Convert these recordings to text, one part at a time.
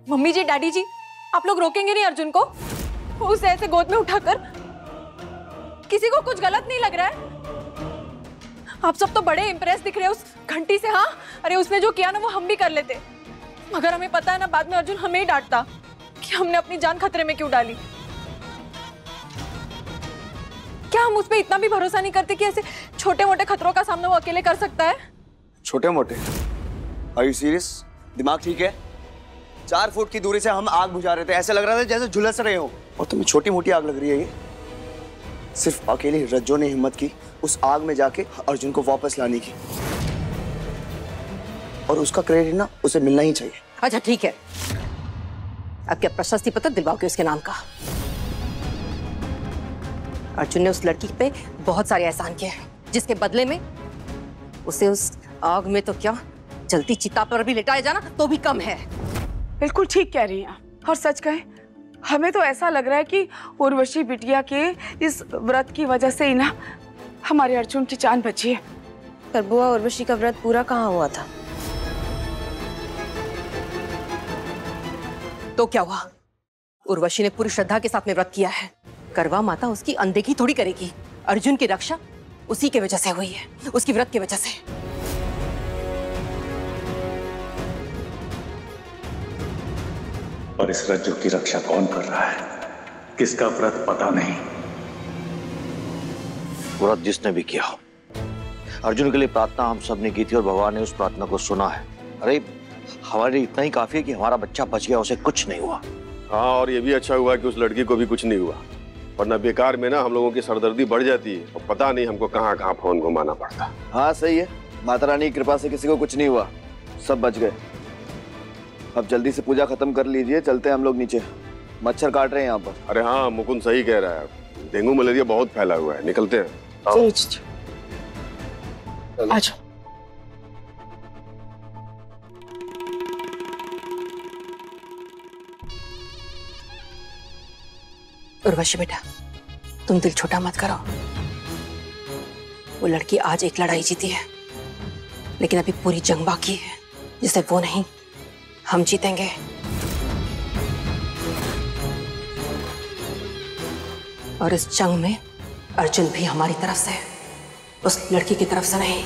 Mummy जी, daddy जी, आप लोग रोकेंगे नहीं अर्जुन को? उसे ऐसे गोद में उठाकर? किसी को कुछ गलत नहीं लग रहा है? आप सब तो बड़े इंप्रेस दिख रहे हैं उस घंटी से। हाँ, अरे उसने जो किया ना वो हम भी कर लेते, मगर हमें पता है ना बाद में अर्जुन हमें ही डांटता कि हमने अपनी जान खतरे में क्यों डाली। क्या हम उस पर इतना भी भरोसा नहीं करते कि ऐसे छोटे मोटे खतरों का सामना वो अकेले कर सकता है? छोटे मोटे? Are you serious? दिमाग ठीक है? 4 फुट की दूरी से हम आग बुझा रहे थे, ऐसे लग रहा था जैसे झुलस रहे हो, और तुम्हें छोटी मोटी आग लग रही है ये? सिर्फ अकेली रज्जो ने हिम्मत की उस आग में जाके अर्जुन को वापस लाने की, और उसका क्रेडिट ना उसे मिलना ही चाहिए। अच्छा ठीक है, अब क्या प्रशस्ति पत्र दिलवाओगे उसके नाम का? अर्जुन ने उस लड़की पे बहुत सारे एहसान किए हैं, जिसके बदले में उसे उस आग में तो क्या जलती चिता पर भी लिटाया जाना तो भी कम है। बिल्कुल ठीक कह रही हैं, और सच कहें हमें तो ऐसा लग रहा है कि उर्वशी बिटिया के इस व्रत की वजह से ही ना हमारे अर्जुन की जान बची है। पर बुआ, उर्वशी का व्रत पूरा कहाँ हुआ था? तो क्या हुआ? उर्वशी ने पूरी श्रद्धा के साथ में व्रत किया है। करवा माता उसकी अनदेखी थोड़ी करेगी। अर्जुन की रक्षा उसी की वजह से हुई है, उसकी व्रत की वजह से। और इस रज्जू की रक्षा कौन कर रहा है, किसका व्रत पता नहीं। व्रत जिसने भी किया हो, अर्जुन के लिए प्रार्थना हम सब ने की थी और भगवान ने उस प्रार्थना को सुना है। अरे हमारे इतना ही काफी है कि हमारा बच्चा बच गया, उसे कुछ नहीं हुआ। हाँ, और ये भी अच्छा हुआ कि उस लड़की को भी कुछ नहीं हुआ, वरना बेकार में ना हम लोगों की सरदर्दी बढ़ जाती है और पता नहीं हमको कहाँ कहाँ फोन घुमाना पड़ता। हाँ सही है, माता रानी की कृपा से किसी को कुछ नहीं हुआ, सब बच गए। अब जल्दी से पूजा खत्म कर लीजिए, चलते हैं हम लोग नीचे, मच्छर काट रहे हैं यहाँ पर। अरे हाँ, मुकुंद सही कह रहा है, डेंगू मलेरिया बहुत फैला हुआ है, निकलते हैं। अच्छा उर्वशी बेटा, तुम दिल छोटा मत करो। वो लड़की आज एक लड़ाई जीती है, लेकिन अभी पूरी जंग बाकी है, जिसे वो नहीं हम जीतेंगे। और इस जंग में अर्जुन भी हमारी तरफ से, उस लड़की की तरफ से नहीं।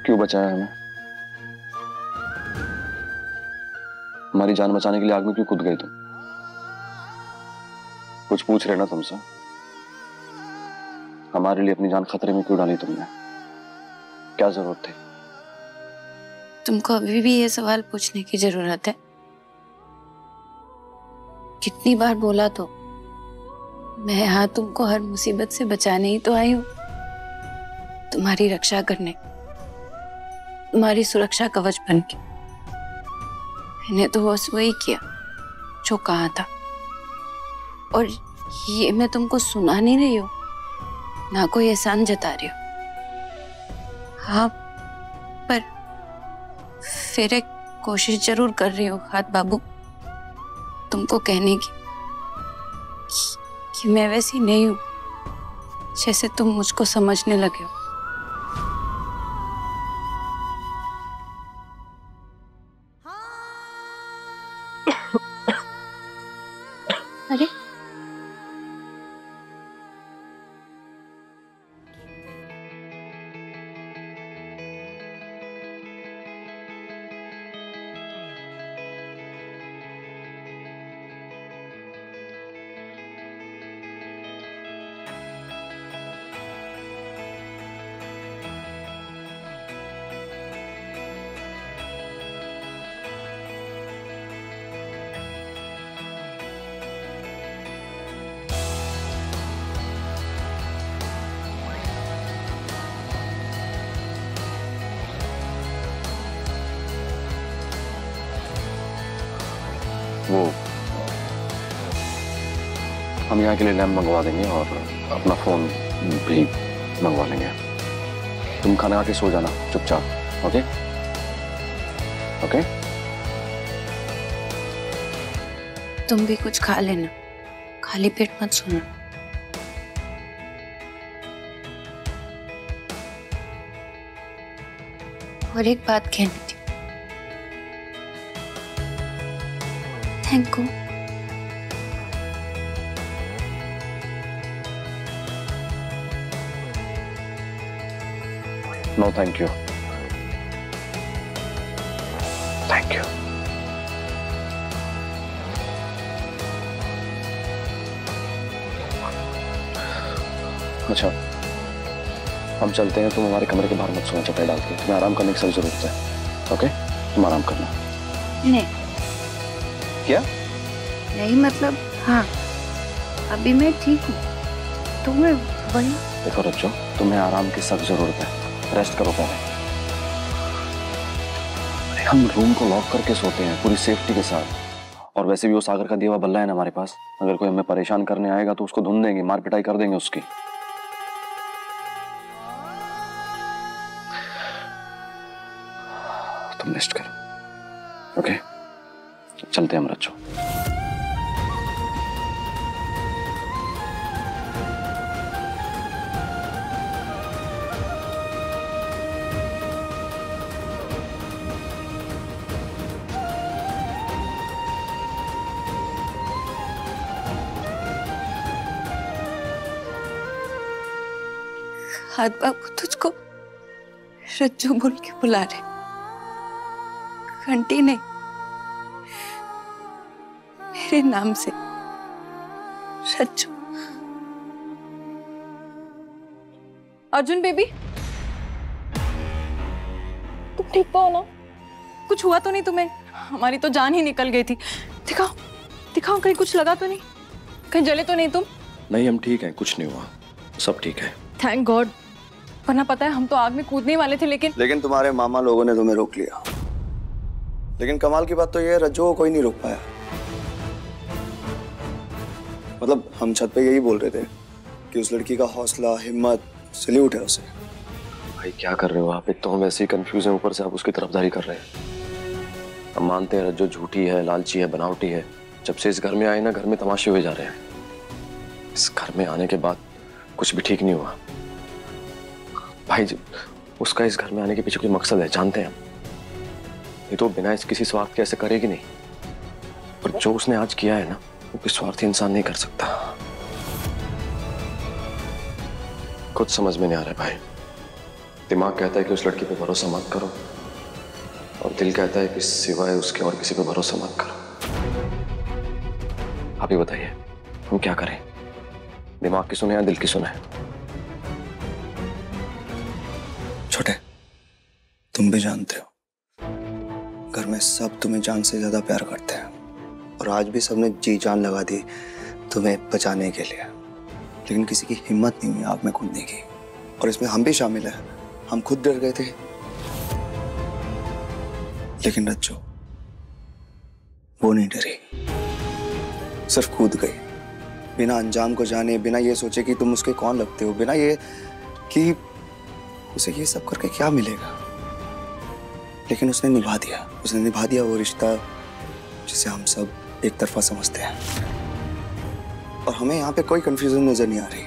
क्यों बचाया हमें? हमारी जान बचाने के लिए आग में क्यों कूद गए तुम? कुछ पूछ रहे ना तुमसे? हमारे लिए अपनी जान खतरे में क्यों डाली तुमने? क्या जरूरत थी? तुमको अभी भी ये सवाल पूछने की जरूरत है? कितनी बार बोला तो, मैं यहाँ तुमको हर मुसीबत से बचाने ही तो आई हूँ, तुम्हारी रक्षा करने, तुम्हारी सुरक्षा कवच बन के। मैंने तो बस वही किया जो कहा था, और ये मैं तुमको सुना नहीं रही हूँ, ना कोई एहसान जता रही हूँ। हाँ, पर फिर एक कोशिश जरूर कर रही हूँ खाद बाबू, तुमको कहने की कि मैं वैसी नहीं हूँ जैसे तुम मुझको समझने लगे हो। अरे वो हम यहाँ के लिए लैम्प मंगवा देंगे और अपना फोन भी मंगवा लेंगे। तुम खाना खा के सो जाना चुपचाप। Okay okay. तुम भी कुछ खा लेना, खाली पेट मत सोना। और एक बात कहनी थी। Thank you. No thank you. Thank you. अच्छा हम चलते हैं, तुम हमारे कमरे के बाहर मत सोना चटाई डाल के, तुम्हें आराम करने की सख्त जरूरत है। ओके तुम आराम करना। नहीं क्या? नहीं मतलब हाँ, अभी मैं ठीक हूँ, तुम्हें वही। देखो रज्जो, तुम्हें आराम की सख्त जरूरत है, रेस्ट करो पहले। हम रूम को लॉक करके सोते हैं पूरी सेफ्टी के साथ, और वैसे भी वो सागर का दिया हुआ बल्ला है ना हमारे पास, अगर कोई हमें परेशान करने आएगा तो उसको धुन देंगे, मार पिटाई कर देंगे उसकी। तुम रेस्ट करो। ओके चलते हैं हम रज्जो। हाथ बाबू तुझको रज्जू बोल के बुला रहे, घंटी नहीं, मेरे नाम से रज्जू। अर्जुन बेबी, तुम ठीक तो हो ना? कुछ हुआ तो नहीं तुम्हें? हमारी तो जान ही निकल गई थी। दिखाओ दिखाओ, कहीं कुछ लगा तो नहीं? कहीं जले तो नहीं तुम? नहीं हम ठीक हैं, कुछ नहीं हुआ, सब ठीक है। थैंक गॉड, वरना पता है हम तो आग में कूदने वाले थे। लेकिन तुम्हारे मामा लोगों ने तुम्हें रोक लिया। लेकिन कमाल की बात तो ये है, रज्जो को कोई नहीं रोक पाया। मतलब हम छत पे यही बोल रहे थे कि उस लड़की का हौसला, हिम्मत, सल्यूट है उसे। भाई क्या कर रहे हो आप? एक तो हम ऐसे ही कंफ्यूज हैं, ऊपर से आप उसकी तरफदारी कर रहे हैं। हम मानते हैं रज्जो झूठी है, लालची है, बनावटी है। जब से इस घर में आए ना, घर में तमाशे हुए जा रहे हैं। इस घर में आने के बाद कुछ भी ठीक नहीं हुआ। भाई उसका इस घर में आने के पीछे कोई मकसद है, जानते हैं हम। ये तो बिना इस किसी स्वार्थ के ऐसे करेगी नहीं, पर जो उसने आज किया है ना, वो कोई स्वार्थी इंसान नहीं कर सकता। कुछ समझ में नहीं आ रहा है भाई। दिमाग कहता है कि उस लड़की पे भरोसा मत करो, और दिल कहता है कि सिवाय उसके और किसी पे भरोसा मत करो। आप ही बताइए हम क्या करें? दिमाग की सुने या दिल की सुने? छोटे, तुम भी जानते हो घर में सब तुम्हें जान से ज्यादा प्यार करते हैं, और आज भी सबने जी जान लगा दी तुम्हें बचाने के लिए, लेकिन किसी की हिम्मत नहीं हुई आग में कूदने की। और इसमें हम भी शामिल हैं। हम खुद डर गए थे, लेकिन रज्जो वो नहीं डरी, सिर्फ कूद गई, बिना अंजाम को जाने, बिना ये सोचे कि तुम उसके कौन लगते हो, बिना ये कि उसे ये सब करके क्या मिलेगा। लेकिन उसने निभा दिया, उसने निभा दिया वो रिश्ता जिसे हम सब एक तरफा समझते हैं। और हमें यहाँ पे कोई कंफ्यूजन नजर नहीं आ रही,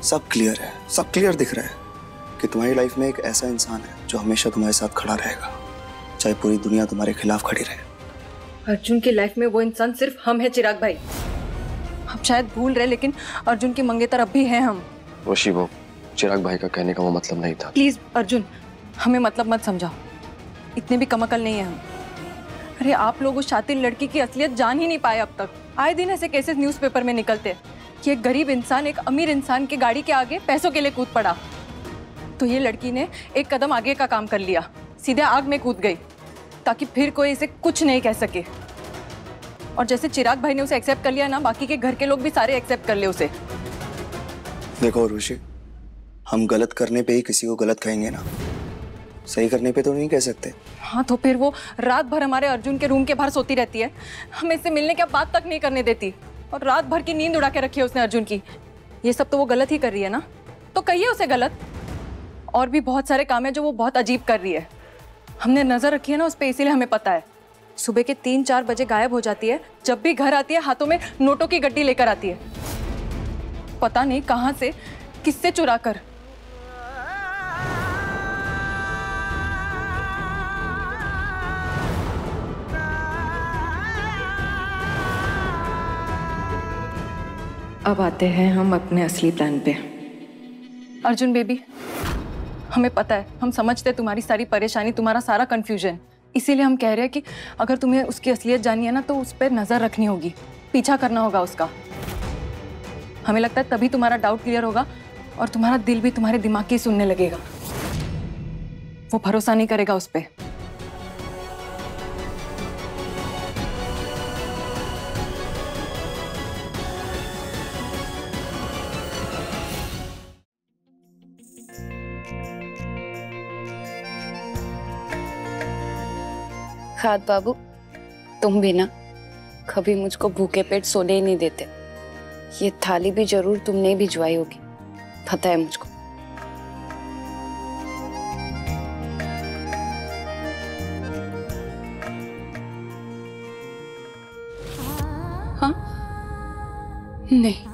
सब क्लियर है, सब क्लियर दिख रहा है कि तुम्हारी लाइफ में एक ऐसा इंसान है जो हमेशा तुम्हारे साथ खड़ा रहेगा, चाहे पूरी दुनिया तुम्हारे खिलाफ खड़ी रहे। अर्जुन की लाइफ में वो इंसान सिर्फ हम है चिराग भाई। आप शायद भूल रहे, लेकिन अर्जुन की मंगेतर अब भी हैं हम। वशी, वो चिराग भाई का कहने का वो मतलब नहीं था। प्लीज अर्जुन, हमें मतलब मत समझाओ, इतने भी कमअकल नहीं है हम। अरे आप लोग उस शातिर लड़की की असलियत जान ही नहीं पाए अब तक। आए दिन ऐसे केसेस न्यूज़पेपर में निकलते कि एक गरीब इंसान एक अमीर इंसान के गाड़ी के आगे पैसों के लिए कूद पड़ा, तो ये लड़की ने एक कदम आगे का काम कर लिया, सीधे आग में कूद गई ताकि फिर कोई इसे कुछ नहीं कह सके। और जैसे चिराग भाई ने उसे एक्सेप्ट कर लिया ना, बाकी के घर के लोग भी सारे एक्सेप्ट कर ले उसे। देखो उर्वशी, हम गलत करने पे ही किसी को गलत कहेंगे ना, सही करने पे तो नहीं कह सकते। हाँ, तो फिर वो रात भर हमारे अर्जुन के रूम के बाहर सोती रहती है, हमें इससे मिलने की बात तक नहीं करने देती, और रात भर की नींद उड़ा के रखी है उसने अर्जुन की। ये सब तो वो गलत ही कर रही है ना, तो कहिए उसे गलत। और भी बहुत सारे काम है जो वो बहुत अजीब कर रही है, हमने नजर रखी है ना उस पर, इसीलिए हमें पता है। सुबह के 3-4 बजे गायब हो जाती है, जब भी घर आती है हाथों में नोटों की गड्डी लेकर आती है, पता नहीं कहां से, किससे चुरा कर। अब आते हैं हम अपने असली प्लान पे। अर्जुन बेबी, हमें पता है, हम समझते तुम्हारी सारी परेशानी, तुम्हारा सारा कंफ्यूजन, इसीलिए हम कह रहे हैं कि अगर तुम्हें उसकी असलियत जाननी है ना, तो उस पर नजर रखनी होगी, पीछा करना होगा उसका। हमें लगता है तभी तुम्हारा डाउट क्लियर होगा और तुम्हारा दिल भी तुम्हारे दिमाग की सुनने लगेगा, वो भरोसा नहीं करेगा उस पर। खाद बाबू, तुम भी ना कभी मुझको भूखे पेट सोने ही नहीं देते। ये थाली भी जरूर तुमने ही भिजवाई होगी, पता है मुझको। हाँ? नहीं,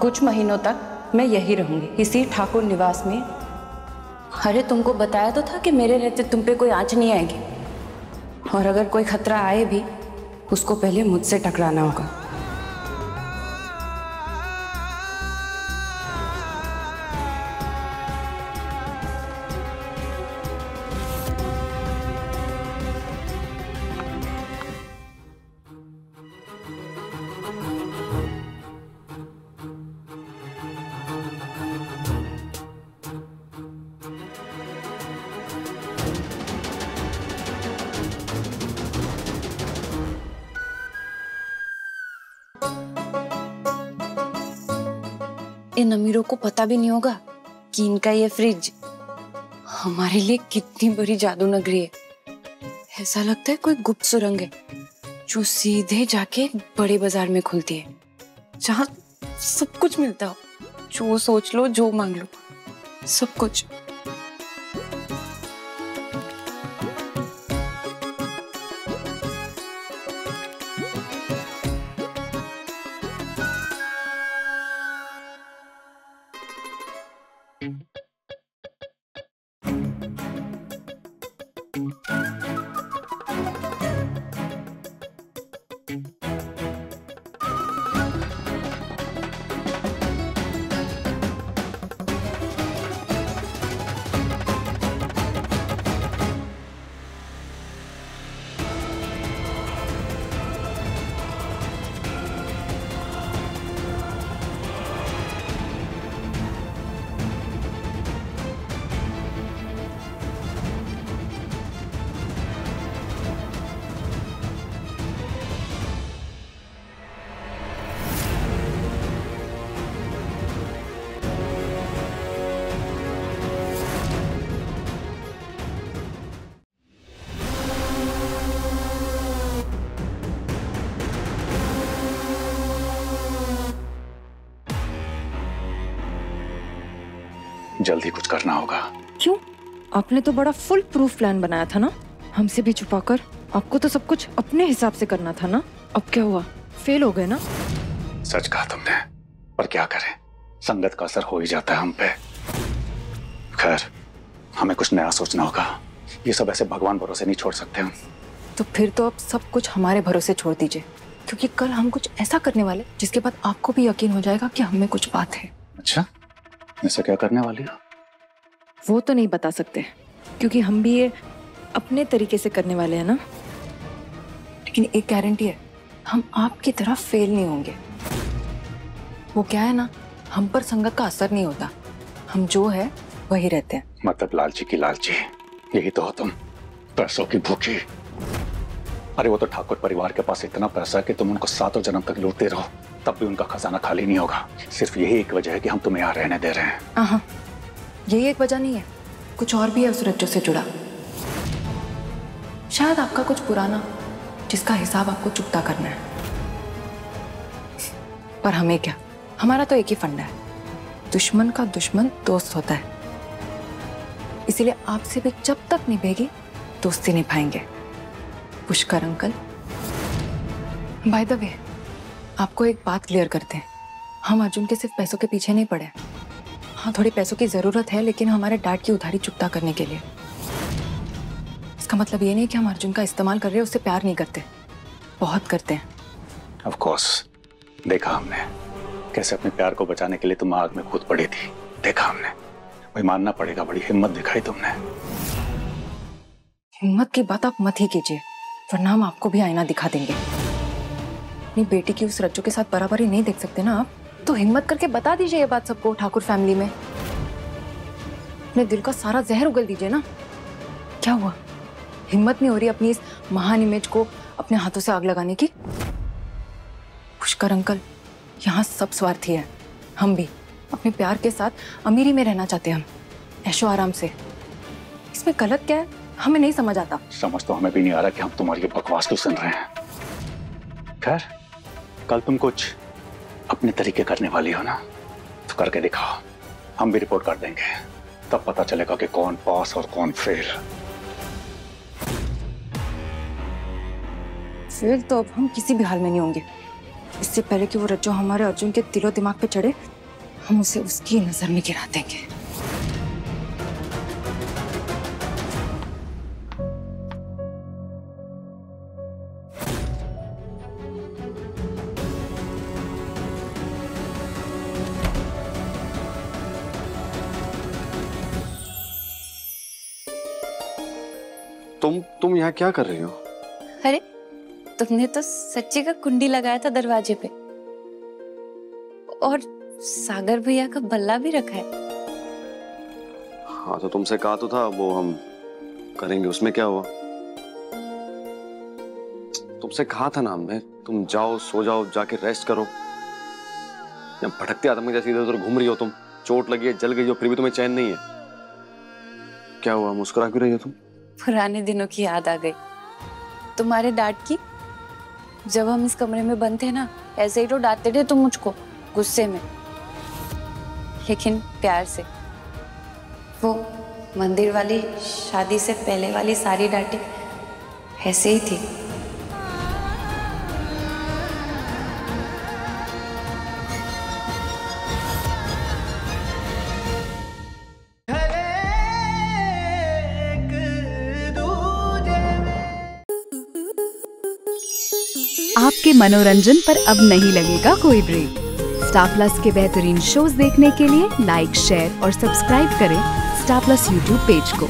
कुछ महीनों तक मैं यही रहूंगी, इसी ठाकुर निवास में। अरे तुमको बताया तो था कि मेरे रहते तुम पे कोई आंच नहीं आएगी, और अगर कोई खतरा आए भी उसको पहले मुझसे टकराना होगा। इन अमीरों को पता भी नहीं होगा कि इनका ये फ्रिज हमारे लिए कितनी बड़ी जादू नगरी है। ऐसा लगता है कोई गुप्त सुरंग है जो सीधे जाके बड़े बाजार में खुलती है, जहाँ सब कुछ मिलता हो, जो सोच लो, जो मांग लो, सब कुछ। जल्दी कुछ करना होगा। क्यों? आपने तो बड़ा फुल प्रूफ प्लान बनाया था ना, हमसे भी छुपाकर। आपको तो सब कुछ अपने हिसाब से करना था ना। अब क्या हुआ? फेल हो गए ना? सच कहा तुमने, पर क्या करें, संगत का असर हो ही जाता है हम पे। खैर, हमें कुछ नया सोचना होगा। ये सब ऐसे भगवान भरोसे नहीं छोड़ सकते हम। तो फिर तो अब सब कुछ हमारे भरोसे छोड़ दीजिए, क्योंकि कल हम कुछ ऐसा करने वाले जिसके बाद आपको भी यकीन हो जाएगा कि हमें कुछ बात है। अच्छा, ऐसा क्या करने वाली हो? वो तो नहीं बता सकते, क्योंकि हम भी ये अपने तरीके से करने वाले हैं ना। लेकिन एक गारंटी है, हम आपकी तरह फेल नहीं होंगे। वो क्या है ना, हम पर संगत का असर नहीं होता, हम जो है वही रहते हैं। मतलब लालची की लालची, यही तो हो तुम, पैसों की भूखी। अरे वो तो ठाकुर परिवार के पास इतना पैसा है कि तुम उनको 7 जन्म तक लूटते रहो, तब भी उनका खजाना खाली नहीं होगा। सिर्फ यही एक वजह है कि हम तुम्हें यहाँ रहने दे रहे हैं। हाँ, यही एक वजह नहीं है, कुछ और भी है उस रज्जो से जुड़ा। शायद आपका कुछ पुराना, जिसका हिसाब आपको चुकता करना है। पर हमें क्या, हमारा तो एक ही फंडा है, दुश्मन का दुश्मन दोस्त होता है। इसीलिए आपसे भी जब तक निभेगी दोस्ती निभाएंगे। Pushkar uncle, by the way, आपको एक बात क्लियर करते हैं, हम अर्जुन के सिर्फ पैसों के पीछे नहीं पड़े। हाँ, थोड़ी पैसों की जरूरत है, लेकिन हमारे डैड की उधारी चुकता करने के लिए। इसका मतलब ये नहीं कि हम अर्जुन का इस्तेमाल कर रहे हैं, उससे प्यार नहीं करते, बहुत करते हैं। ऑफ कोर्स, देखा हमने कैसे अपने प्यार को बचाने के लिए तुम आग में कूद पड़ी थी। देखा हमने, भाई मानना पड़ेगा, बड़ी हिम्मत दिखाई तुमने। हिम्मत की बात आप मत ही कीजिए, वरना हम आपको भी आईना दिखा देंगे। अपनी बेटी की उस रज्जो के साथ बराबरी नहीं देख सकते ना आप, तो हिम्मत करके बता दीजिए ये बात सबको, ठाकुर फैमिली में। अपने दिल का सारा जहर उगल दीजिए ना। क्या हुआ, हिम्मत नहीं हो रही अपनी इस महान इमेज को अपने हाथों से आग लगाने की? पुष्कर अंकल, यहाँ सब स्वार्थी है, हम भी अपने प्यार के साथ अमीरी में रहना चाहते हैं, हम ऐशो आराम से। इसमें गलत क्या है, हमें नहीं समझ आता। समझ तो हमें भी नहीं आ रहा कि हम तुम्हारी ये बकवास क्यों सुन रहे हैं। खैर, कल तुम कुछ अपने तरीके करने वाली हो ना, तो करके दिखाओ, हम भी रिपोर्ट कर देंगे, तब पता चलेगा कि कौन पास और कौन फेल। फेल तो अब हम किसी भी हाल में नहीं होंगे। इससे पहले कि वो रज्जो हमारे अर्जुन के दिलो दिमाग पे चढ़े, हम उसे उसकी नजर में गिरा देंगे। तुम यहाँ क्या कर रही हो? अरे, तुमने तो सच्ची का कुंडी लगाया था दरवाजे पे, और सागर भैया का बल्ला भी रखा है। हाँ, तो तुमसे कहा तो था वो हम करेंगे, उसमें क्या हुआ? तुमसे कहा था ना हमने, तुम जाओ, सो जाओ, जाके रेस्ट करो। या भटकते आदमी जैसे इधर उधर घूम रही हो तुम, चोट लगी है, जल गई हो, फिर भी तुम्हें चैन नहीं है। क्या हुआ, मुस्कुरा क्यों रही हो तुम? पुराने दिनों की याद आ गई, तुम्हारे डांट की। जब हम इस कमरे में बंद थे ना, ऐसे ही तो डांटते थे तुम मुझको, गुस्से में, लेकिन प्यार से। वो मंदिर वाली शादी से पहले वाली सारी डांटें ऐसे ही थी। आपके मनोरंजन पर अब नहीं लगेगा कोई ब्रेक। स्टार प्लस के बेहतरीन शोज देखने के लिए लाइक, शेयर और सब्सक्राइब करें स्टार प्लस यूट्यूब पेज को।